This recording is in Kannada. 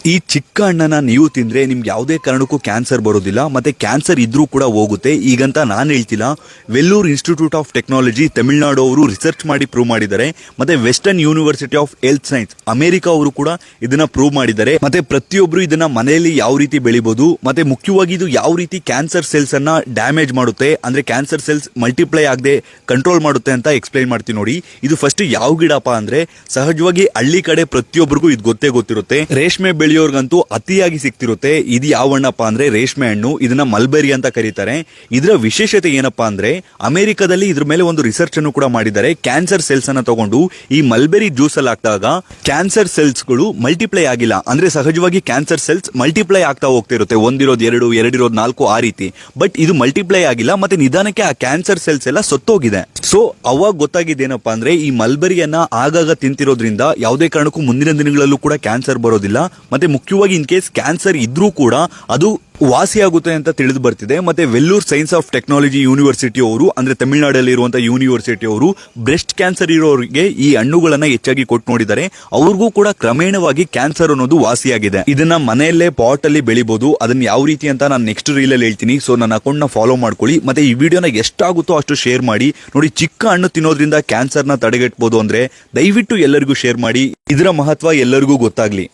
ಈ ಚಿಕ್ಕ ಹಣ್ಣನ್ನ ನೀವು ತಿಂದ್ರೆ ನಿಮ್ಗೆ ಯಾವುದೇ ಕಾರಣಕ್ಕೂ ಕ್ಯಾನ್ಸರ್ ಬರೋದಿಲ್ಲ, ಮತ್ತೆ ಕ್ಯಾನ್ಸರ್ ಇದ್ರೂ ಕೂಡ ಹೋಗುತ್ತೆ. ಈಗಂತ ನಾನು ಹೇಳ್ತಿಲ್ಲ, Vellore institute of technology Tamil Nadu ಅವರು ರಿಸರ್ಚ್ ಮಾಡಿ ಪ್ರೂವ್ ಮಾಡಿದ್ದಾರೆ. ಮತ್ತೆ western university of health science America ಅವರು ಕೂಡ ಇದನ್ನ ಪ್ರೂವ್ ಮಾಡಿದ್ದಾರೆ. ಮತ್ತೆ ಪ್ರತಿಯೊಬ್ರು ಇದನ್ನ ಮನೆಯಲ್ಲಿ ಯಾವ ರೀತಿ ಬೆಳಿಬಹುದು, ಮತ್ತೆ ಮುಖ್ಯವಾಗಿ ಇದು ಯಾವ ರೀತಿ ಕ್ಯಾನ್ಸರ್ ಸೆಲ್ಸ್ ಅನ್ನ ಡ್ಯಾಮೇಜ್ ಮಾಡುತ್ತೆ, ಅಂದ್ರೆ ಕ್ಯಾನ್ಸರ್ ಸೆಲ್ಸ್ ಮಲ್ಟಿಪ್ಲೈ ಆಗದೆ ಕಂಟ್ರೋಲ್ ಮಾಡುತ್ತೆ ಅಂತ ಎಕ್ಸ್ಪ್ಲೈನ್ ಮಾಡ್ತೀನಿ ನೋಡಿ. ಇದು ಫಸ್ಟ್ ಯಾವ ಗಿಡಪ್ಪ ಅಂದ್ರೆ, ಸಹಜವಾಗಿ ಹಳ್ಳಿ ಕಡೆ ಪ್ರತಿಯೊಬ್ಬರಿಗೂ ಇದು ಗೊತ್ತೇ ಗೊತ್ತಿರುತ್ತೆ. ರೇಷ್ಮೆ ಬೆಳೆಯೋರ್ಗಂತೂ ಅತಿಯಾಗಿ ಸಿಗ್ತಿರುತ್ತೆ. ಇದು ಯಾವ ಹಣ್ಣಪ್ಪ ಅಂದ್ರೆ ರೇಷ್ಮೆ ಹಣ್ಣು. ಇದನ್ನ ಮಲ್ಬೆರಿ ಅಂತ ಕರೀತಾರೆ. ಇದರ ವಿಶೇಷತೆ ಏನಪ್ಪಾ ಅಂದ್ರೆ, ಅಮೆರಿಕದಲ್ಲಿ ಇದ್ರ ಮೇಲೆ ಒಂದು ರಿಸರ್ಚ್ ಅನ್ನು ಕೂಡ ಮಾಡಿದ್ದಾರೆ. ಕ್ಯಾನ್ಸರ್ ಸೆಲ್ಸ್ ಅನ್ನ ತಗೊಂಡು ಈ ಮಲ್ಬೆರಿ ಜ್ಯೂಸ್ ಅಲ್ಲಿ ಹಾಕಿದಾಗ ಕ್ಯಾನ್ಸರ್ ಸೆಲ್ಸ್ ಗಳು ಮಲ್ಟಿಪ್ಲೈ ಆಗಿಲ್ಲ. ಅಂದ್ರೆ ಸಹಜವಾಗಿ ಕ್ಯಾನ್ಸರ್ ಸೆಲ್ಸ್ ಮಲ್ಟಿಪ್ಲೈ ಆಗ್ತಾ ಹೋಗ್ತಿರುತ್ತೆ, ಒಂದಿರೋದು ಎರಡು, ಎರಡಿರೋದು ನಾಲ್ಕು, ಆ ರೀತಿ. ಬಟ್ ಇದು ಮಲ್ಟಿಪ್ಲೈ ಆಗಿಲ್ಲ, ಮತ್ತೆ ನಿಧಾನಕ್ಕೆ ಆ ಕ್ಯಾನ್ಸರ್ ಸೆಲ್ಸ್ ಎಲ್ಲ ಸತ್ತೋಗಿದೆ. ಸೊ ಅವಾಗ ಗೊತ್ತಾಗಿದ್ದೇನಪ್ಪಾ ಅಂದ್ರೆ, ಈ ಮಲ್ಬೆರಿಯನ್ನ ಆಗಾಗ ತಿಂತಿರೋದ್ರಿಂದ ಯಾವುದೇ ಕಾರಣಕ್ಕೂ ಮುಂದಿನ ದಿನಗಳಲ್ಲೂ ಕೂಡ ಕ್ಯಾನ್ಸರ್ ಬರೋದಿಲ್ಲ. ಮತ್ತೆ ಮುಖ್ಯವಾಗಿ ಇನ್ ಕೇಸ್ ಕ್ಯಾನ್ಸರ್ ಇದ್ರೂ ಕೂಡ ಅದು ವಾಸಿಯಾಗುತ್ತೆ ಅಂತ ತಿಳಿದು ಬರ್ತಿದೆ. ಮತ್ತೆ Vellore science of technology university ಅವರು, ಅಂದ್ರೆ ತಮಿಳುನಾಡಲ್ಲಿ ಇರುವಂತಹ ಯೂನಿವರ್ಸಿಟಿ ಅವರು, ಬ್ರೆಸ್ಟ್ ಕ್ಯಾನ್ಸರ್ ಇರೋರಿಗೆ ಈ ಹಣ್ಣುಗಳನ್ನ ಹೆಚ್ಚಾಗಿ ಕೊಟ್ಟು ನೋಡಿದ್ದಾರೆ. ಅವ್ರಿಗೂ ಕೂಡ ಕ್ರಮೇಣವಾಗಿ ಕ್ಯಾನ್ಸರ್ ಅನ್ನೋದು ವಾಸಿಯಾಗಿದೆ. ಇದನ್ನ ಮನೆಯಲ್ಲೇ ಪಾಟ್ ಅಲ್ಲಿ ಬೆಳಿಬಹುದು. ಅದನ್ನ ಯಾವ ರೀತಿ ಅಂತ ನಾನು ನೆಕ್ಸ್ಟ್ ರೀಲ್ ಅಲ್ಲಿ ಹೇಳ್ತೀನಿ. ಸೊ ನನ್ನ ಅಕೌಂಟ್ ನ ಫಾಲೋ ಮಾಡ್ಕೊಳ್ಳಿ. ಮತ್ತೆ ಈ ವಿಡಿಯೋನ ಎಷ್ಟಾಗುತ್ತೋ ಅಷ್ಟು ಶೇರ್ ಮಾಡಿ. ನೋಡಿ, ಚಿಕ್ಕ ಹಣ್ಣು ತಿನ್ನೋದ್ರಿಂದ ಕ್ಯಾನ್ಸರ್ ನ ತಡೆಗಟ್ಟಬಹುದು ಅಂದ್ರೆ ದಯವಿಟ್ಟು ಎಲ್ಲರಿಗೂ ಶೇರ್ ಮಾಡಿ. ಇದರ ಮಹತ್ವ ಎಲ್ಲರಿಗೂ ಗೊತ್ತಾಗ್ಲಿ.